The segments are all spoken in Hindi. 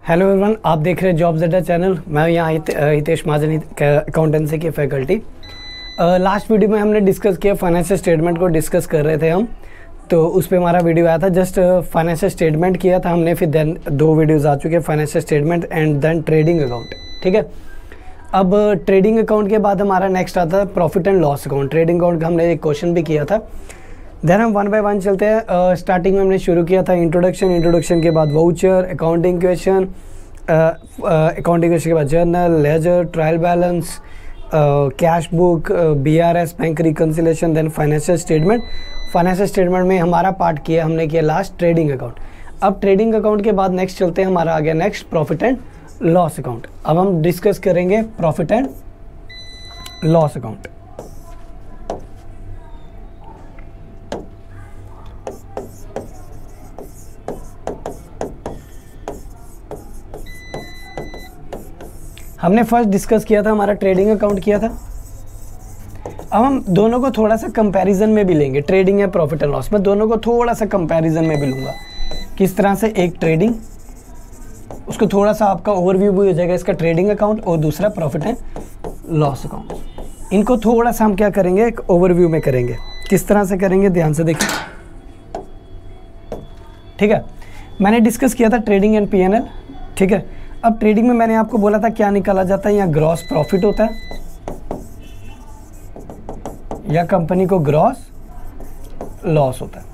हेलो एवरीवन, आप देख रहे हैं जॉब्स अड्डा चैनल। मैं यहाँ हितेश महाजन, अकाउंटेंसी की फैकल्टी। लास्ट वीडियो में हमने डिस्कस किया फाइनेंशियल स्टेटमेंट को डिस्कस कर रहे थे हम, तो उस पर हमारा वीडियो आया था। जस्ट फाइनेंशियल स्टेटमेंट किया था हमने, फिर देन 2 वीडियोस आ चुके हैं, financial statement and then trading account. ठीक है, अब ट्रेडिंग अकाउंट के बाद हमारा नेक्स्ट आता है profit and loss account. Trading account का हमने एक क्वेश्चन भी किया था। देन हम 1 बाय 1 चलते हैं। स्टार्टिंग में हमने शुरू किया था इंट्रोडक्शन के बाद वाउचर, अकाउंटिंग क्वेश्चन के बाद journal, ledger, trial balance, cash book, BRS, bank reconciliation, then financial statement. Financial statement में हमारा पार्ट किया हमने किया लास्ट ट्रेडिंग अकाउंट। अब ट्रेडिंग अकाउंट के बाद नेक्स्ट चलते हैं, हमारा आ गया next profit and loss account. अब हम डिस्कस करेंगे प्रॉफिट एंड लॉस अकाउंट। हमने फर्स्ट डिस्कस किया था, हमारा ट्रेडिंग अकाउंट किया था। अब हम दोनों को थोड़ा सा कंपैरिजन में भी लेंगे, ट्रेडिंग या प्रॉफिट एंड लॉस में दोनों को थोड़ा सा कंपैरिजन में भी लूँगा। किस तरह से, एक ट्रेडिंग, उसको थोड़ा सा आपका ओवरव्यू भी हो जाएगा इसका ट्रेडिंग अकाउंट, और दूसरा प्रॉफिट एंड लॉस अकाउंट। इनको थोड़ा सा हम क्या करेंगे, एक ओवरव्यू में करेंगे। किस तरह से करेंगे, ध्यान से देखिए। ठीक है, मैंने डिस्कस किया था ट्रेडिंग एंड P&L। ठीक है, अब ट्रेडिंग में मैंने आपको बोला था क्या निकाला जाता है, या ग्रॉस प्रॉफिट होता है या कंपनी को ग्रॉस लॉस होता है।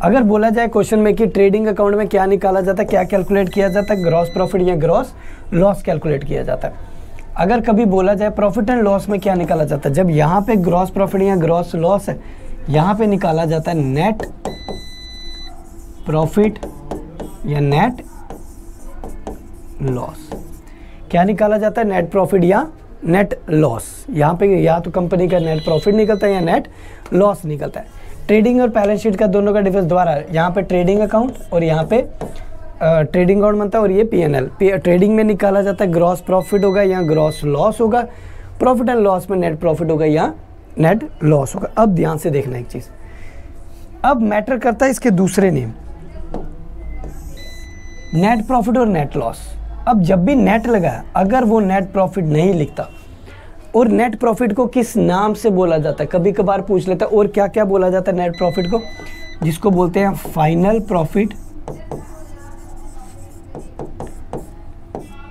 अगर बोला जाए क्वेश्चन में कि ट्रेडिंग अकाउंट में क्या निकाला जाता है, क्या कैलकुलेट किया जाता है, ग्रॉस प्रॉफिट या ग्रॉस लॉस कैलकुलेट किया जाता है। अगर कभी बोला जाए प्रॉफिट एंड लॉस में क्या निकाला जाता है, जब यहाँ पे ग्रॉस प्रॉफिट या ग्रॉस लॉस है, यहाँ पे निकाला जाता है नेट प्रॉफिट या नेट लॉस। क्या निकाला जाता है, नेट प्रॉफिट या नेट लॉस। यहाँ पे या तो कंपनी का नेट प्रॉफिट निकलता है या नेट लॉस निकलता है। ट्रेडिंग और बैलेंस शीट का दोनों का डिफरेंस द्वारा, यहाँ पे ट्रेडिंग अकाउंट और यहाँ पे ट्रेडिंग अकाउंट बनता है, और ये P&L। ट्रेडिंग में निकाला जाता है ग्रॉस प्रॉफिट होगा या ग्रॉस लॉस होगा, प्रॉफिट एंड लॉस में नेट प्रॉफिट होगा या नेट लॉस होगा। अब ध्यान से देखना एक चीज़, अब मैटर करता है इसके दूसरे नेम, नेट प्रॉफिट और नेट लॉस। अब जब भी नेट लगा, अगर वो नेट प्रॉफिट नहीं लिखता, और नेट प्रॉफिट को किस नाम से बोला जाता है, कभी कभार पूछ लेता है। और क्या क्या बोला जाता है नेट प्रॉफिट को, जिसको बोलते हैं final profit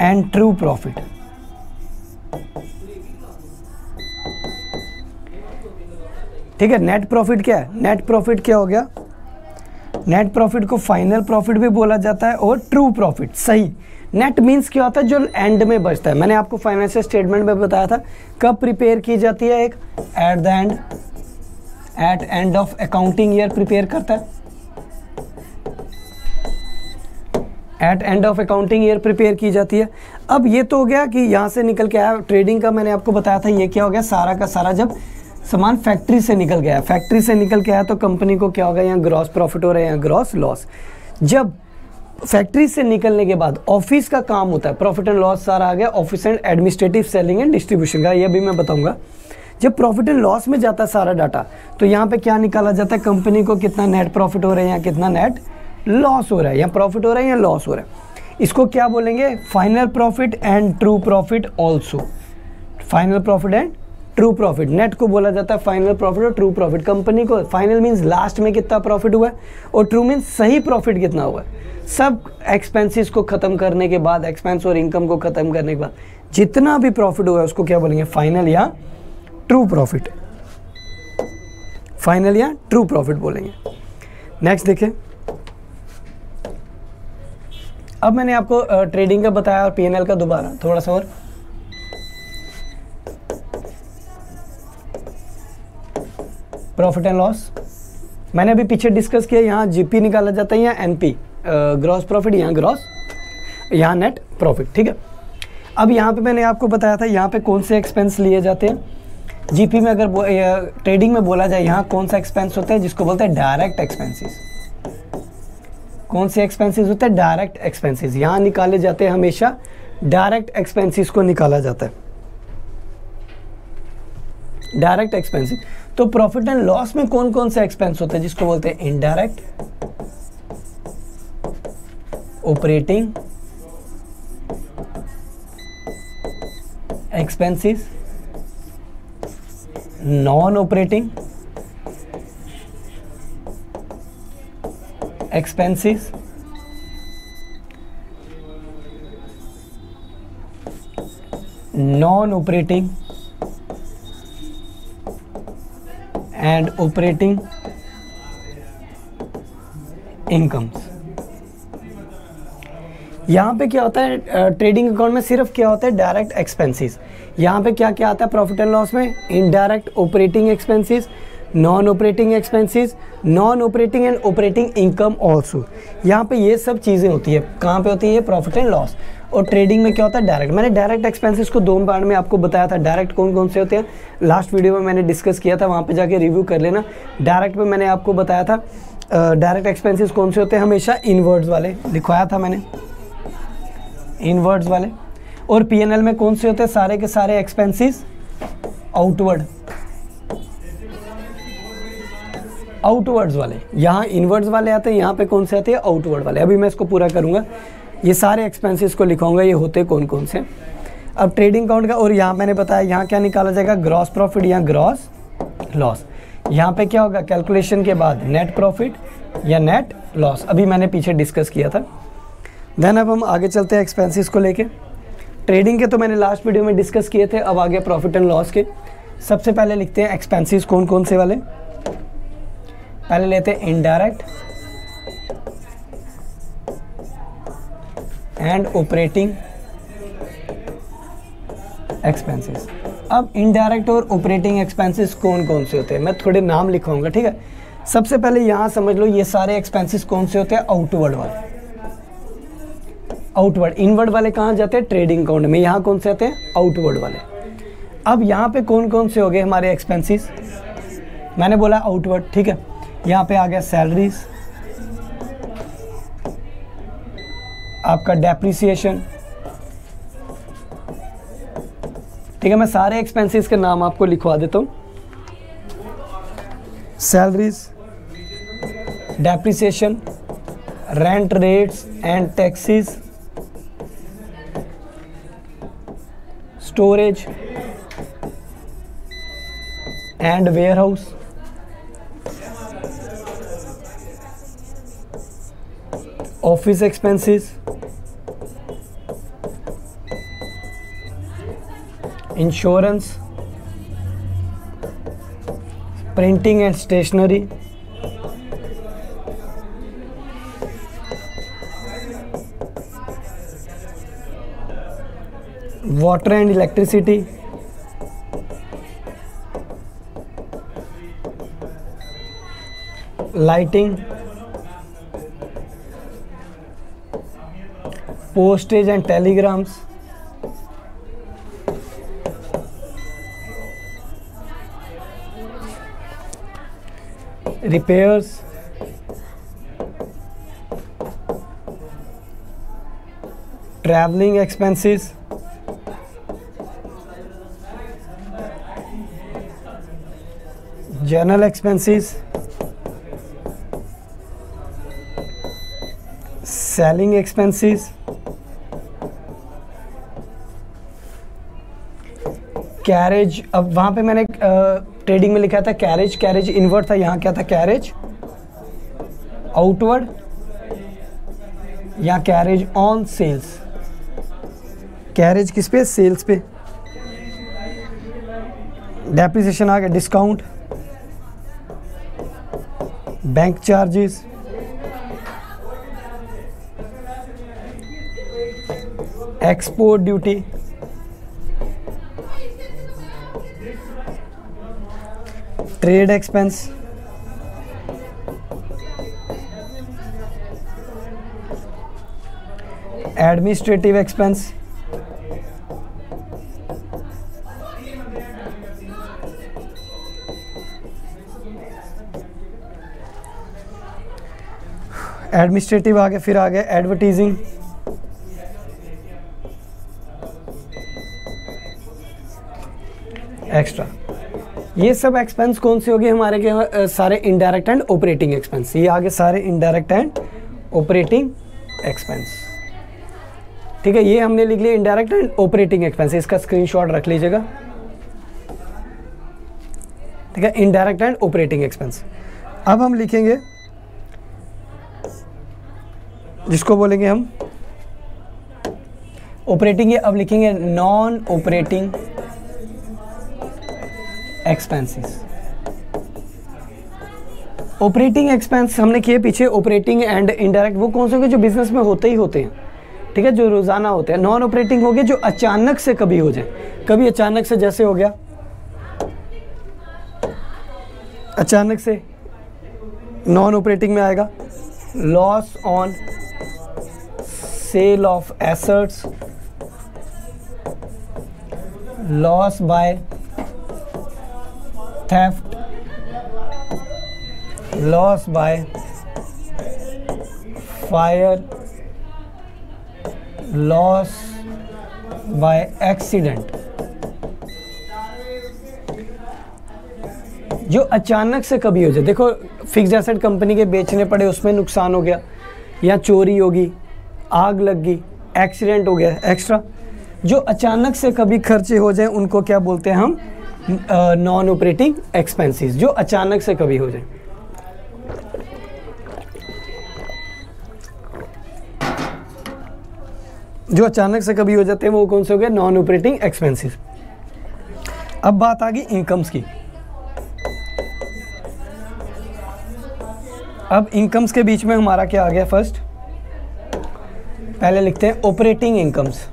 and true profit. ठीक है, नेट प्रॉफिट क्या है, नेट प्रॉफिट क्या हो गया, नेट प्रॉफिट को फाइनल प्रॉफिट भी बोला जाता है और ट्रू प्रॉफिट। सही, नेट मीन्स क्या होता है, जो एंड में बचता है। मैंने आपको फाइनेंशियल स्टेटमेंट में बताया था कब प्रिपेयर की जाती है, एक at the end, at end of accounting year prepare करता है, at end of accounting year prepare की जाती है। अब ये तो हो गया कि यहाँ से निकल के आया। ट्रेडिंग का मैंने आपको बताया था, ये क्या हो गया, सारा का सारा जब सामान फैक्ट्री से निकल गया, फैक्ट्री से निकल के आया तो कंपनी को क्या होगा, यहाँ ग्रॉस प्रॉफिट हो रहा है या ग्रॉस लॉस। जब फैक्ट्री से निकलने के बाद ऑफिस का काम होता है, प्रॉफिट एंड लॉस सारा आ गया office and administrative, selling and distribution का, ये भी मैं बताऊंगा। जब प्रॉफिट एंड लॉस में जाता है सारा डाटा, तो यहाँ पे क्या निकाला जाता है, कंपनी को कितना नेट प्रॉफिट हो रहा है या कितना नेट लॉस हो रहा है, या प्रॉफिट हो रहा है या लॉस हो रहा है। इसको क्या बोलेंगे, final profit and true profit also. Final profit and true profit, net को बोला जाता है फाइनल प्रॉफिट और ट्रू प्रॉफिट। कंपनी को फाइनल मीन्स लास्ट में कितना प्रॉफिट हुआ है, और ट्रू मीन्स सही प्रॉफिट कितना हुआ है। सब एक्सपेंसेस को खत्म करने के बाद, एक्सपेंस और इनकम को खत्म करने के बाद जितना भी प्रॉफिट हुआ है उसको क्या बोलेंगे, फाइनल या ट्रू प्रॉफिट। फाइनल या ट्रू प्रॉफिट बोलेंगे। नेक्स्ट देखें, अब मैंने आपको ट्रेडिंग का बताया और P&L का दोबारा थोड़ा सा और। प्रॉफिट एंड लॉस मैंने अभी पीछे डिस्कस किया, यहाँ GP निकाला जाता है या NP, ग्रॉस प्रॉफिट, यहाँ ग्रॉस, यहाँ नेट प्रॉफिट। ठीक है, अब यहाँ पे मैंने आपको बताया था यहाँ पे कौन से एक्सपेंस लिए जाते हैं। GP में अगर ट्रेडिंग में बोला जाए, यहाँ कौन सा एक्सपेंस होता है, जिसको बोलते हैं डायरेक्ट एक्सपेंसेस। कौन से एक्सपेंसेस होते हैं, डायरेक्ट एक्सपेंसेस। यहाँ निकाले जाते हैं, हमेशा डायरेक्ट एक्सपेंसेस को निकाला जाता है, डायरेक्ट एक्सपेंसेस। तो प्रॉफिट एंड लॉस में कौन कौन से एक्सपेंस होते हैं, जिसको बोलते हैं indirect, operating expenses, non operating expenses, non operating and operating incomes. यहाँ पे क्या होता है ट्रेडिंग अकाउंट में, सिर्फ क्या होता है डायरेक्ट एक्सपेंसेस। यहाँ पे क्या क्या आता है प्रॉफिट एंड लॉस में, indirect operating expenses, non operating expenses, non operating and operating income also. यहाँ पे ये सब चीज़ें होती है। कहाँ पे होती है ये प्रॉफिट एंड लॉस। और ट्रेडिंग में क्या होता है डायरेक्ट। मैंने डायरेक्ट एक्सपेंसेस को 2 पार्ट में आपको बताया था। डायरेक्ट कौन कौन से होते हैं लास्ट वीडियो में मैंने डिस्कस किया था, वहाँ पे जाके रिव्यू कर लेना। डायरेक्ट में मैंने आपको बताया था डायरेक्ट एक्सपेंसेस कौन से होते हैं, हमेशा इनवर्ड्स वाले लिखवाया था मैंने, इनवर्ड्स वाले। और पीएनएल में कौन से होते हैं सारे के सारे एक्सपेंसेस आउटवर्ड्स वाले। यहाँ इनवर्ड्स वाले आते हैं, यहाँ पे कौन से आते हैं आउटवर्ड वाले। अभी मैं इसको पूरा करूँगा, ये सारे एक्सपेंसेस को लिखाऊंगा ये होते कौन कौन से। अब ट्रेडिंग अकाउंट का, और यहाँ मैंने बताया यहाँ क्या निकाला जाएगा, ग्रॉस प्रॉफिट या ग्रॉस लॉस। यहाँ पे क्या होगा कैलकुलेशन के बाद नेट प्रॉफिट या नेट लॉस, अभी मैंने पीछे डिस्कस किया था। देन अब हम आगे चलते हैं एक्सपेंसेस को लेके। ट्रेडिंग के तो मैंने लास्ट वीडियो में डिस्कस किए थे, अब आगे प्रॉफिट एंड लॉस के। सबसे पहले लिखते हैं एक्सपेंसेस कौन कौन से वाले। पहले लेते हैं इनडायरेक्ट एंड ऑपरेटिंग एक्सपेंसेस। अब इनडायरेक्ट और ऑपरेटिंग एक्सपेंसेस कौन कौन से होते हैं, मैं थोड़े नाम लिखवाऊंगा, ठीक है। सबसे पहले यहाँ समझ लो ये सारे एक्सपेंसेस कौन से होते हैं आउटवर्ड वाले। आउटवर्ड, इनवर्ड वाले कहाँ जाते हैं ट्रेडिंग अकाउंट में, यहाँ कौन से आते हैं आउटवर्ड वाले। अब यहाँ पे कौन कौन से हो गए हमारे एक्सपेंसेस, मैंने बोला आउटवर्ड, ठीक है। यहाँ पे आ गया सैलरीज, आपका डेप्रिसिएशन, ठीक है। मैं सारे एक्सपेंसेस के नाम आपको लिखवा देता हूँ। Salaries, depreciation, rent rates and taxes, storage and warehouse, office expenses, insurance, printing and stationery, water and electricity, lighting, postage and telegrams, repairs, traveling expenses, general expenses, selling expenses, carriage. अब वहाँ पे मैंने ट्रेडिंग में लिखा था कैरेज, कैरेज इनवर्ड था, यहाँ क्या था कैरेज आउटवर्ड या कैरेज ऑन सेल्स। कैरेज किस पे, सेल्स पे। डेप्रिसिएशन आ गया discount, bank charges, export duty, trade expense, administrative expense, administrative आ गया, फिर आ गया एडवर्टीजिंग, एक्स्ट्रा। ये सब एक्सपेंस कौन से हो गए हमारे के सारे इनडायरेक्ट एंड ऑपरेटिंग एक्सपेंस। ये आगे सारे इनडायरेक्ट एंड ऑपरेटिंग एक्सपेंस, ठीक है, ये हमने लिख लिया इनडायरेक्ट एंड ऑपरेटिंग एक्सपेंस, इसका स्क्रीनशॉट रख लीजिएगा। ठीक है, इनडायरेक्ट एंड ऑपरेटिंग एक्सपेंस। अब हम लिखेंगे जिसको बोलेंगे हम ऑपरेटिंग है, अब लिखेंगे non operating expenses. Operating expense हमने किए पीछे, ऑपरेटिंग एंड इनडायरेक्ट वो कौन से होंगे जो बिजनेस में होते ही होते हैं, ठीक है, जो रोजाना होते हैं। नॉन ऑपरेटिंग हो गए जो अचानक से कभी हो जाए, कभी अचानक से, जैसे हो गया अचानक से नॉन ऑपरेटिंग में आएगा loss on sale of assets, loss by theft, loss by fire, loss by accident. जो अचानक से कभी हो जाए, देखो फिक्स्ड एसेट कंपनी के बेचने पड़े, उसमें नुकसान हो गया, या चोरी होगी, आग लग गई, एक्सीडेंट हो गया एक्स्ट्रा, जो अचानक से कभी खर्चे हो जाए उनको क्या बोलते हैं हम, नॉन ऑपरेटिंग एक्सपेंसेस, जो अचानक से कभी हो जाए। जो अचानक से कभी हो जाते हैं वो कौन से हो गए, नॉन ऑपरेटिंग एक्सपेंसेस। अब बात आ गई इनकम्स की। अब इनकम्स के बीच में हमारा क्या आ गया, फर्स्ट पहले लिखते हैं ऑपरेटिंग इनकम्स।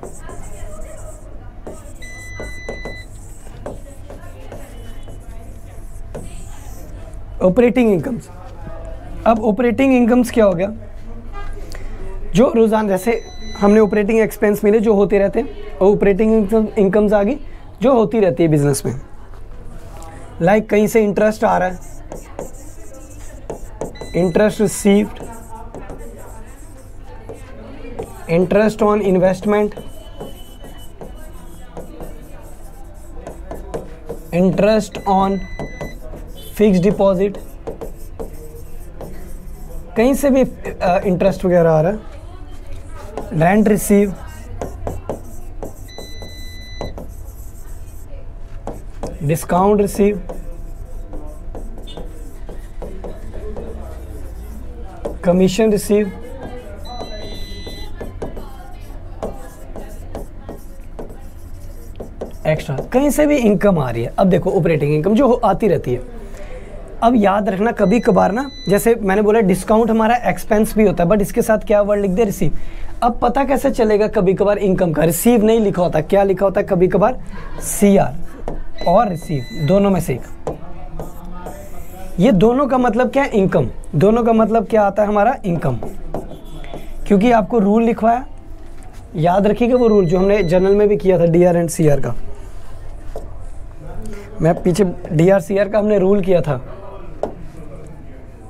ऑपरेटिंग इनकम्स, अब ऑपरेटिंग इनकम्स क्या हो गया, जो रोजाना, जैसे हमने ऑपरेटिंग एक्सपेंस मिले जो होते रहते हैं, और ऑपरेटिंग इनकम्स आ गई जो होती रहती है बिजनेस में। लाइक कहीं से इंटरेस्ट आ रहा है, interest received, interest on investment, interest on fixed deposit, कहीं से भी इंटरेस्ट वगैरह आ रहा है, rent receive, discount receive, commission receive, extra, कहीं से भी इनकम आ रही है। अब देखो ऑपरेटिंग इनकम जो आती रहती है, अब याद रखना कभी कभार ना, जैसे मैंने बोला डिस्काउंट हमारा एक्सपेंस भी होता है, बट इसके साथ क्या वर्ड लिख दे, रिसीव। अब पता कैसे चलेगा कभी कभार इनकम का, रिसीव नहीं लिखा होता, क्या लिखा होता है कभी कभार, CR और रिसीव, दोनों में से एक। ये दोनों का मतलब क्या है, इनकम। दोनों का मतलब क्या आता है हमारा, इनकम। क्योंकि आपको रूल लिखवाया, याद रखिएगा वो रूल जो हमने जनरल में भी किया था, DR एंड CR का। मैं पीछे DR CR का हमने रूल किया था,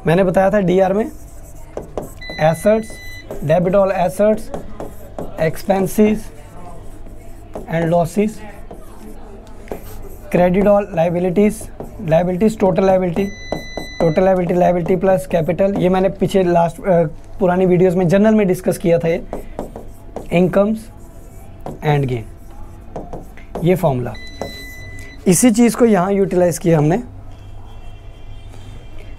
मैंने बताया था DR में assets, debit all assets, expenses and losses, credit all liabilities, liabilities total liability, total liability, liability plus capital. ये मैंने पीछे लास्ट पुरानी वीडियोस में जनरल में डिस्कस किया था, ये इनकम्स एंड गेन, ये फॉर्मूला। इसी चीज़ को यहाँ यूटिलाइज किया हमने।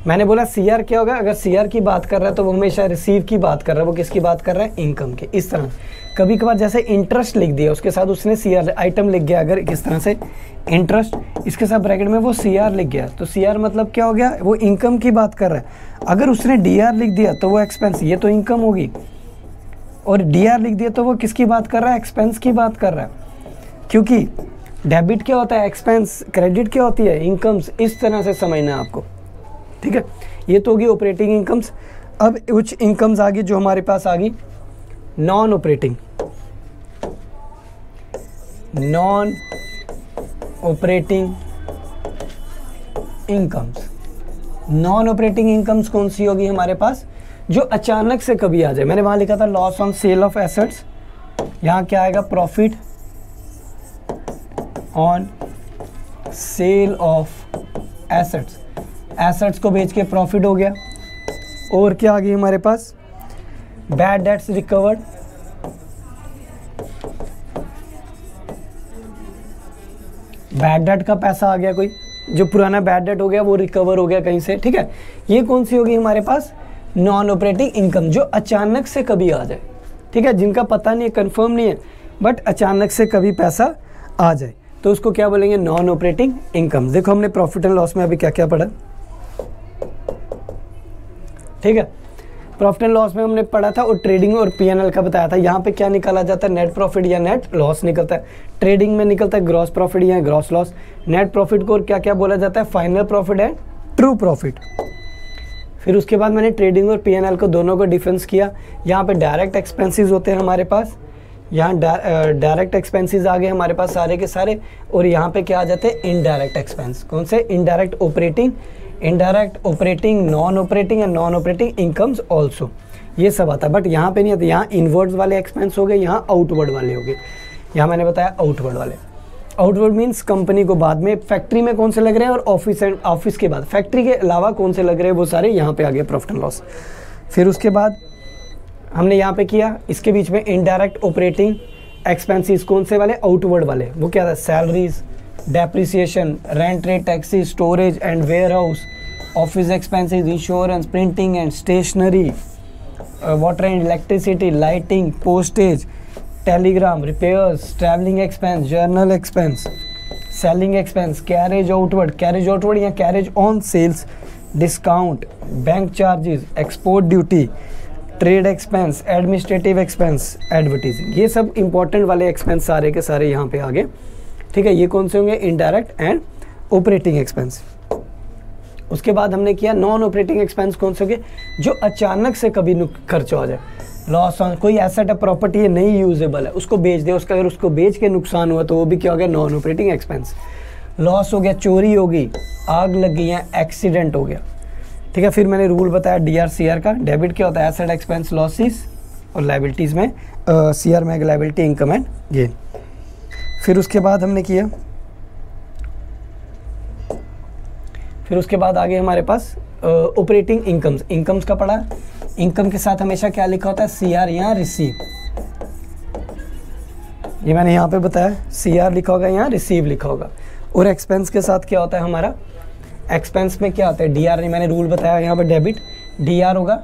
मैंने बोला CR क्या होगा, अगर CR की बात कर रहा है तो वो हमेशा रिसीव की बात कर रहा है, वो किसकी बात कर रहा है, इनकम के। इस तरह कभी कभार जैसे इंटरेस्ट लिख दिया, उसके साथ उसने CR आइटम लिख गया, अगर किस तरह से इंटरेस्ट, इसके साथ ब्रैकेट में वो CR लिख गया, तो CR मतलब क्या हो गया, वो इनकम की बात कर रहा है। अगर उसने DR लिख दिया तो वो एक्सपेंस, ये तो इनकम होगी, और DR लिख दिया तो वो किसकी बात कर रहा है, एक्सपेंस की बात कर रहा है। क्योंकि डेबिट क्या होता है, एक्सपेंस, क्रेडिट क्या होती है, इनकम्स। इस तरह से समझना है आपको, ठीक है। ये तो होगी ऑपरेटिंग इनकम्स। अब कुछ इनकम्स आ गई जो हमारे पास आ गई non operating. Non operating incomes, non operating incomes कौन सी होगी हमारे पास, जो अचानक से कभी आ जाए। मैंने वहां लिखा था loss on sale of assets, यहाँ क्या आएगा, profit on sale of assets, assets को बेच के प्रॉफिट हो गया। और क्या आ गई हमारे पास, bad debts recovered, bad debt का पैसा आ गया, कोई जो पुराना बैड डेट हो गया वो रिकवर हो गया कहीं से, ठीक है। ये कौन सी होगी हमारे पास, नॉन ऑपरेटिंग इनकम, जो अचानक से कभी आ जाए, ठीक है, जिनका पता नहीं है, कंफर्म नहीं है, बट अचानक से कभी पैसा आ जाए, तो उसको क्या बोलेंगे, नॉन ऑपरेटिंग इनकम। देखो हमने प्रॉफिट एंड लॉस में अभी क्या क्या पढ़ा, ठीक है। प्रॉफिट एंड लॉस में हमने पढ़ा था और ट्रेडिंग और पीएनएल का बताया था। यहाँ पे क्या निकाला जाता है, नेट प्रॉफिट या नेट लॉस निकलता है। ट्रेडिंग में निकलता है ग्रॉस प्रॉफिट या ग्रॉस लॉस। नेट प्रॉफिट को क्या क्या बोला जाता है, final profit and true profit. फिर उसके बाद मैंने ट्रेडिंग और पीएनएल को दोनों को डिफरेंस किया। यहाँ पे डायरेक्ट एक्सपेंसेस होते हैं हमारे पास, यहाँ डायरेक्ट एक्सपेंसेस आ गए हमारे पास सारे के सारे, और यहाँ पे क्या आ जाते हैं, इनडायरेक्ट एक्सपेंस। कौन से, indirect operating, indirect operating, non operating and non operating incomes also, ये सब आता है। बट यहाँ पे नहीं आता, यहाँ इनवर्ड्स वाले एक्सपेंस हो गए, यहाँ आउटवर्ड वाले हो गए। यहाँ मैंने बताया आउटवर्ड वाले। आउटवर्ड मीन्स कंपनी को बाद में, फैक्ट्री में कौन से लग रहे हैं, और ऑफिस एंड ऑफिस के बाद, फैक्ट्री के अलावा कौन से लग रहे हैं, वो सारे यहाँ पे आ गए प्रॉफिट एंड लॉस। फिर उसके बाद हमने यहाँ पे किया, इसके बीच में इनडायरेक्ट ऑपरेटिंग एक्सपेंसेस कौन से वाले, आउटवर्ड वाले, वो क्या था, salaries, depreciation, rent, rate, taxes, storage and warehouse, office expenses, insurance, printing and stationery, water and electricity, lighting, postage, telegram, repairs, travelling expense, general expense, selling expense, carriage outward या carriage on sales, discount, bank charges, export duty, trade expense, administrative expense, advertising. ये सब इंपॉर्टेंट वाले एक्सपेंस सारे के सारे यहाँ पे आ गए, ठीक है। ये कौन से होंगे, इनडायरेक्ट एंड ऑपरेटिंग एक्सपेंस। उसके बाद हमने किया नॉन ऑपरेटिंग एक्सपेंस कौन से होंगे, जो अचानक से कभी खर्चा हो जाए। लॉस ऑन कोई एसेट है, प्रॉपर्टी है, नहीं यूजेबल है, उसको बेच दे, उसका अगर उसको बेच के नुकसान हुआ तो वो भी क्या हो गया, नॉन ऑपरेटिंग एक्सपेंस। लॉस हो गया, चोरी होगी, आग लग गई या एक्सीडेंट हो गया, ठीक है। फिर मैंने रूल बताया DRCR का। डेबिट क्या होता है, एसेट एक्सपेंस लॉसेस, और लाइबिलिटीज़ में CR में लाइबिलिटी इनकम एंड गेन। फिर उसके बाद हमने किया, फिर उसके बाद आगे हमारे पास ऑपरेटिंग इनकम्स, इनकम्स का पढ़ा। इनकम के साथ हमेशा क्या लिखा होता है, CR या रिसीव। ये मैंने यहाँ पे बताया, CR लिखा होगा, यहाँ रिसीव लिखा होगा। और एक्सपेंस के साथ क्या होता है हमारा, एक्सपेंस में क्या होता है, DR। मैंने रूल बताया यहाँ पे, डेबिट DR होगा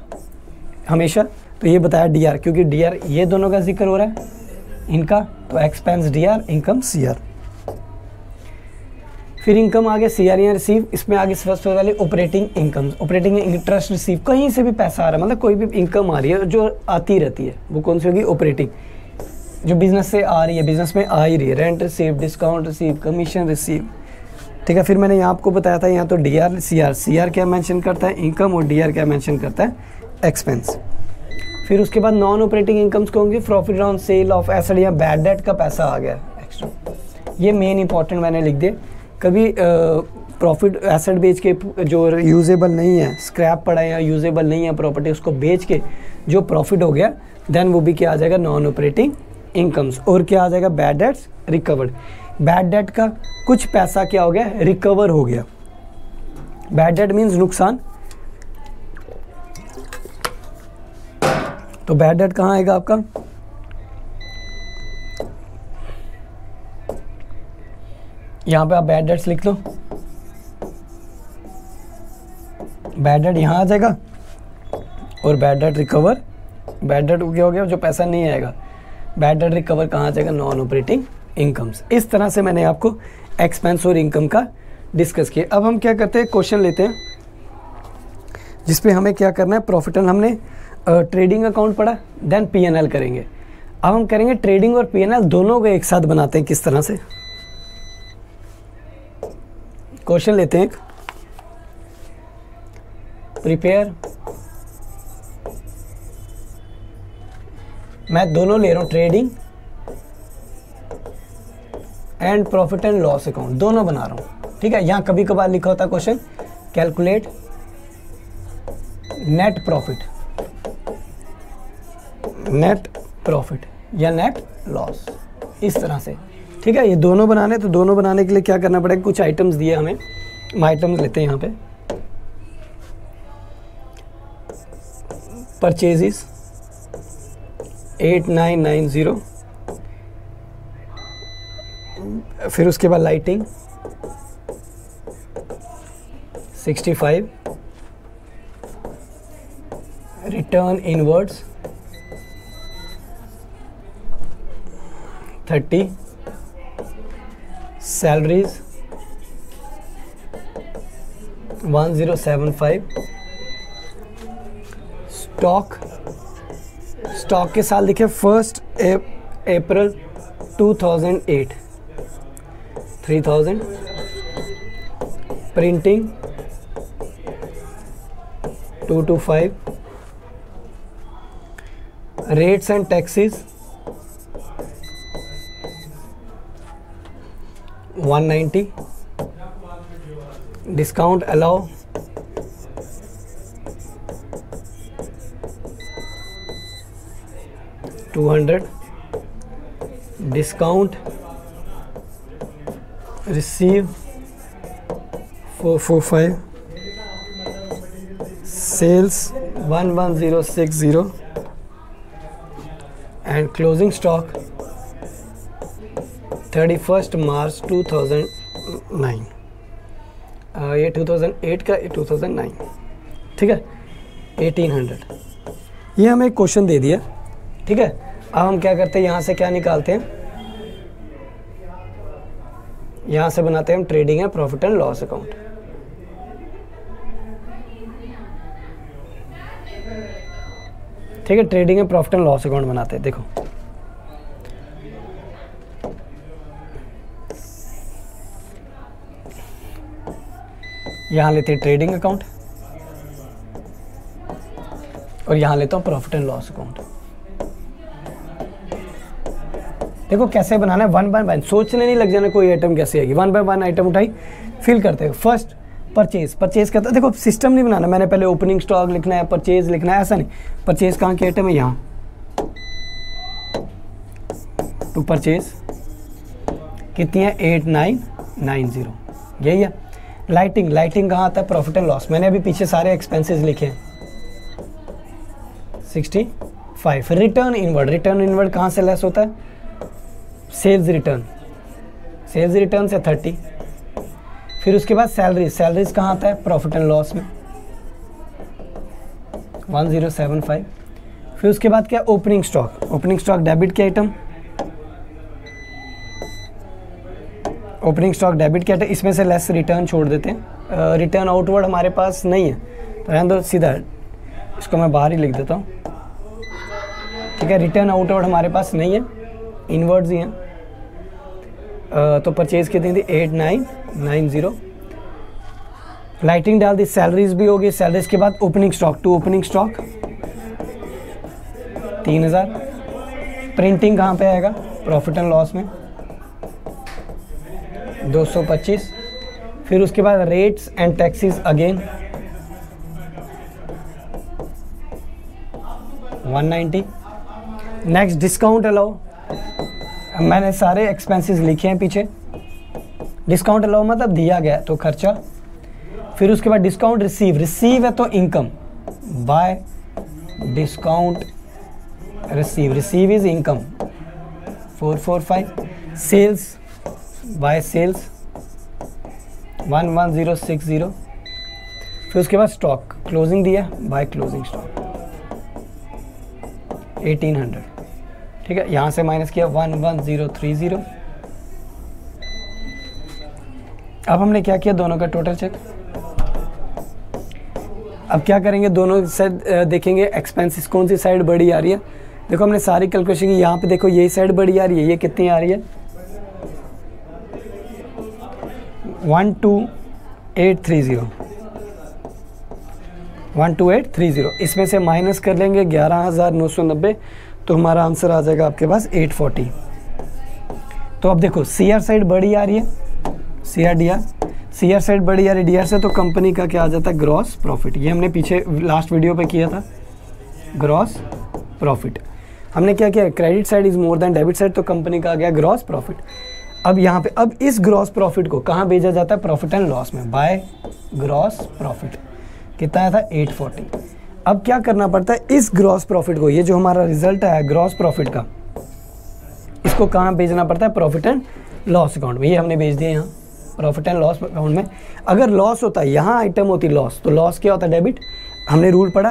हमेशा, तो ये बताया DR, क्योंकि DR ये दोनों का जिक्र हो रहा है इनका, तो एक्सपेंस DR, इनकम CR। फिर इनकम आगे CR या रिसीव, इसमें आगे फर्स्ट वाले operating income, operating interest receive, कहीं से भी पैसा आ रहा है, मतलब कोई भी इनकम आ रही है जो आती रहती है, वो कौन सी होगी, ऑपरेटिंग, जो बिजनेस से आ रही है, बिजनेस में आ ही रही है। Rent receive, discount receive, commission receive, ठीक है। फिर मैंने यहाँ आपको बताया था, यहाँ तो DR CR क्या मेंशन करता है, इनकम, और DR क्या मेंशन करता है, एक्सपेंस। फिर उसके बाद नॉन ऑपरेटिंग इनकम्स को होंगे, profit on sale of asset या बैड डेट का पैसा आ गया एक्स्ट्रा, ये मेन इंपॉर्टेंट मैंने लिख दिए। कभी प्रॉफिट एसेट बेच के जो यूजेबल नहीं है, स्क्रैप पड़ा है या यूजेबल नहीं है प्रॉपर्टी, उसको बेच के जो प्रॉफिट हो गया, देन वो भी क्या आ जाएगा, नॉन ऑपरेटिंग इनकम्स। और क्या आ जाएगा, bad debts recovered. Bad debt का कुछ पैसा क्या हो गया, रिकवर हो गया। बैड डेट मीन्स नुकसान, तो बैड डेट कहाँ आएगा आपका, यहाँ पे आप बैड डेट्स लिख लो, बैड डेट यहाँ आ जाएगा, और bad debt recover, bad debt क्या हो गया, जो पैसा नहीं आएगा, बैड डेट रिकवर कहाँ आ जाएगा, नॉन ऑपरेटिंग इनकम्स। इस तरह से मैंने आपको एक्सपेंस और इनकम का डिस्कस किया। अब हम क्या करते हैं, क्वेश्चन लेते हैं जिसपे हमें क्या करना है, प्रॉफिट एंड हमने ट्रेडिंग अकाउंट पढ़ा, देन P&L करेंगे। अब हम करेंगे ट्रेडिंग और P&L दोनों को एक साथ बनाते हैं, किस तरह से। क्वेश्चन लेते हैं, प्रिपेयर, मैं दोनों ले रहा हूं, trading and profit and loss account दोनों बना रहा हूं, ठीक है। यहां कभी कभार लिखा होता है क्वेश्चन, कैलकुलेट नेट प्रॉफिट या नेट लॉस, इस तरह से, ठीक है। ये दोनों बनाने, तो दोनों बनाने के लिए क्या करना पड़ेगा, कुछ आइटम्स दिए हमें, हम आइटम्स लेते हैं यहाँ पे। परचेजेस 8990, फिर उसके बाद lighting 65, return inwards 30, salaries 1075, stock के साल देखिए 1 April 2008 3000, printing 225, rates and taxes 190, discount allow 200, discount receive 445, sales 11060 and closing stock 31 March 2009। ये 2008 का, 2009, ठीक है, 1800। ये हमें एक क्वेश्चन दे दिया, ठीक है। अब हम क्या करते हैं, यहाँ से क्या निकालते हैं, यहाँ से बनाते हैं हम trading and profit and loss account. ठीक है, trading and profit and loss account बनाते हैं। देखो यहाँ लेते हैं ट्रेडिंग अकाउंट और यहाँ लेता हूँ प्रॉफिट एंड लॉस अकाउंट। देखो कैसे बनाना है, 1 बाय 1, सोचने नहीं लग जाना कोई आइटम कैसे आएगी। 1 बाय 1 आइटम उठाई, फिल करते हैं। फर्स्ट परचेज करता है। देखो सिस्टम नहीं बनाना, मैंने पहले ओपनिंग स्टॉक लिखना है, परचेज लिखना है, ऐसा नहीं। परचेज कहाँ की आइटम है, यहाँ टू परचेज कितनी है 8990, यही है। लाइटिंग कहाँ आता है, प्रॉफिट एंड लॉस। मैंने अभी पीछे सारे एक्सपेंसेस लिखे हैं 65। रिटर्न इनवर्ड कहाँ से लेस होता है, सेल्स रिटर्न से 30। फिर उसके बाद सैलरीज कहाँ आता है, प्रॉफिट एंड लॉस में 1075। फिर उसके बाद क्या, ओपनिंग स्टॉक डेबिट की आइटम, इसमें से लेस रिटर्न छोड़ देते हैं। रिटर्न आउटवर्ड हमारे पास नहीं है तो रहने दो, सीधा इसको मैं बाहर ही लिख देता हूँ, ठीक है। रिटर्न आउटवर्ड हमारे पास नहीं है, इनवर्ड्स ही हैं। तो परचेज कितनी थी 8990। लाइटिंग डाल दी, सैलरीज भी होगी। सैलरीज के बाद ओपनिंग स्टॉक 3000। प्रिंटिंग कहाँ पे आएगा, प्रॉफिट एंड लॉस में 225। फिर उसके बाद rates and taxes again 190। Next discount allow, मैंने सारे एक्सपेंसेस लिखे हैं पीछे। डिस्काउंट अलाउ मतलब दिया गया तो खर्चा। फिर उसके बाद डिस्काउंट रिसीव है तो income, by discount receive is income 445। Sales by sales 11060। फिर उसके बाद स्टॉक क्लोजिंग दिया, बाय क्लोजिंग स्टॉक 1800, ठीक है। यहाँ से माइनस किया 11030। अब हमने क्या किया, दोनों का टोटल चेक। अब क्या करेंगे, दोनों साइड देखेंगे एक्सपेंसेस कौन सी साइड बड़ी आ रही है। देखो हमने सारी कैलकुलेशन की, यहाँ पे देखो यही साइड बड़ी आ रही है, ये कितनी आ रही है 12830। इसमें से माइनस कर लेंगे 11990, तो हमारा आंसर आ जाएगा आपके पास 840। तो अब देखो सीआर साइड बड़ी आ रही है, सीआर साइड बड़ी आ रही है डीआर से, तो कंपनी का क्या आ जाता है, ग्रॉस प्रॉफिट। ये हमने पीछे लास्ट वीडियो पे किया था, ग्रॉस प्रॉफिट। हमने क्या किया, credit side is more than debit side, तो कंपनी का आ गया ग्रॉस प्रॉफिट। अब यहाँ पे अब इस ग्रॉस प्रॉफिट को कहाँ भेजा जाता है, प्रॉफिट एंड लॉस में, बाय ग्रॉस प्रॉफिट। कितना आया था 840। अब क्या करना पड़ता है, इस ग्रॉस प्रॉफिट को, ये जो हमारा रिजल्ट है ग्रॉस प्रॉफिट का, इसको कहाँ भेजना पड़ता है, प्रॉफिट एंड लॉस अकाउंट में, ये हमने भेज दिया यहाँ प्रॉफिट एंड लॉस अकाउंट में। अगर लॉस होता है, यहाँ आइटम होती लॉस, तो लॉस क्या होता है? डेबिट। हमने रूल पढ़ा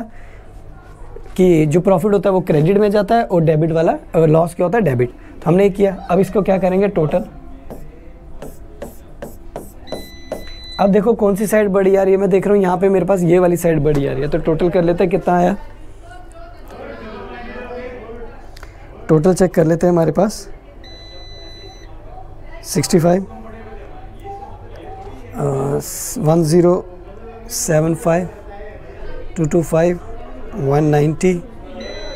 कि जो प्रॉफिट होता है वो क्रेडिट में जाता है और डेबिट वाला लॉस क्या होता है? डेबिट। तो हमने ये किया। अब इसको क्या करेंगे? टोटल। अब देखो कौन सी साइड बड़ी आ रही है, मैं देख रहा हूँ यहाँ पे मेरे पास ये वाली साइड बड़ी आ रही है, तो टोटल कर लेते हैं कितना आया। टोटल चेक कर लेते हैं, हमारे पास 65 1075 225 190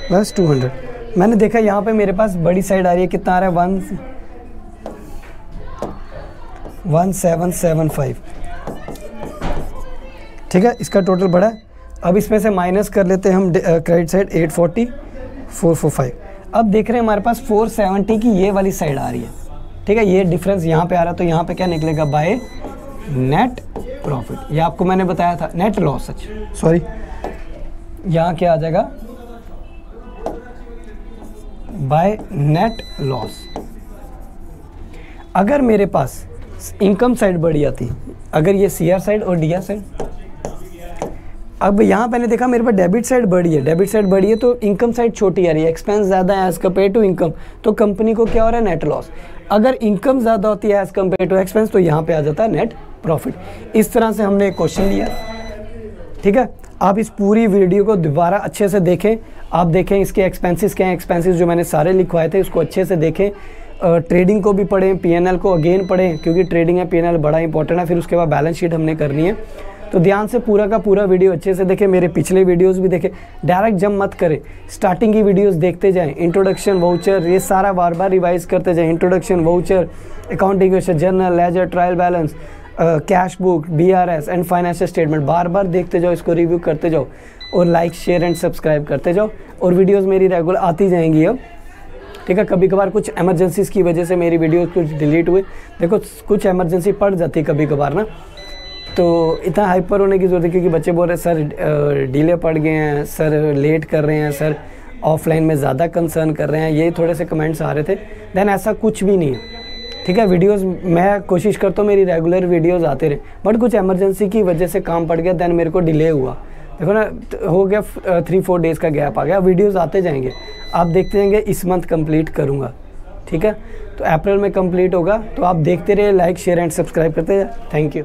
प्लस 200। मैंने देखा यहाँ पे मेरे पास बड़ी साइड आ रही है, कितना आ रहा है? 1775। ठीक है, इसका टोटल बढ़ा है। अब इसमें से माइनस कर लेते हैं हम क्रेडिट साइड 840 445। अब देख रहे हैं हमारे पास 470 की ये वाली साइड आ रही है। ठीक है, ये डिफरेंस यहाँ पे आ रहा है, तो यहाँ पे क्या निकलेगा? By net profit. ये आपको मैंने बताया था, नेट लॉस, सॉरी, यहाँ क्या आ जाएगा? By net loss. अगर मेरे पास इनकम साइड बढ़ी आती, अगर ये सी आर साइड और डी आर साइड, अब यहाँ मैंने देखा मेरे पास डेबिट साइड बढ़ी है, डेबिट साइड बढ़ी है तो इनकम साइड छोटी आ रही है, एक्सपेंस ज़्यादा है एज कम्पेयर टू इनकम, तो कंपनी को क्या हो रहा है? Net loss. अगर इनकम ज़्यादा होती है एज कम्पेयर टू एक्सपेंस, तो यहाँ पे आ जाता है नेट प्रॉफिट। इस तरह से हमने एक क्वेश्चन लिया। ठीक है, आप इस पूरी वीडियो को दोबारा अच्छे से देखें, आप देखें इसके एक्सपेंसेस क्या हैं, एक्सपेंसेस जो मैंने सारे लिखवाए थे उसको अच्छे से देखें, ट्रेडिंग को भी पढ़ें, पीएनएल को अगेन पढ़ें, क्योंकि ट्रेडिंग है पीएनएल बड़ा इंपॉर्टेंट है, फिर उसके बाद बैलेंस शीट हमने करनी है। तो ध्यान से पूरा का पूरा वीडियो अच्छे से देखें, मेरे पिछले वीडियोस भी देखें, डायरेक्ट जंप मत करें, स्टार्टिंग की वीडियोस देखते जाएं, इंट्रोडक्शन, वाउचर, ये सारा बार बार रिवाइज करते जाएं, introduction, voucher, accounting, journal, ledger, trial balance, cash book, BRS and financial statement, बार बार देखते जाओ, इसको रिव्यू करते जाओ और लाइक, शेयर एंड सब्सक्राइब करते जाओ, और वीडियोज़ मेरी रेगुलर आती जाएंगी अब। ठीक है, कभी कभार कुछ एमरजेंसीज़ की वजह से मेरी वीडियो कुछ डिलीट हुए, देखो कुछ एमरजेंसी पड़ जाती है कभी कभार ना, तो इतना हाइपर होने की ज़रूरत है, क्योंकि बच्चे बोल रहे हैं सर डिले पड़ गए हैं, सर लेट कर रहे हैं, सर ऑफलाइन में ज़्यादा कंसर्न कर रहे हैं, ये थोड़े से कमेंट्स आ रहे थे। देन ऐसा कुछ भी नहीं है। ठीक है, वीडियोस मैं कोशिश करता हूँ मेरी रेगुलर वीडियोस आते रहे, बट कुछ एमरजेंसी की वजह से काम पड़ गया, देन मेरे को डिले हुआ, देखो ना, हो गया 3-4 डेज़ का गैप आ गया। वीडियोस आते जाएंगे, आप देखते जाएंगे, इस मंथ कंप्लीट करूँगा। ठीक है, तो अप्रैल में कंप्लीट होगा, तो आप देखते रहिए, लाइक, शेयर एंड सब्सक्राइब करते जाए। Thank you.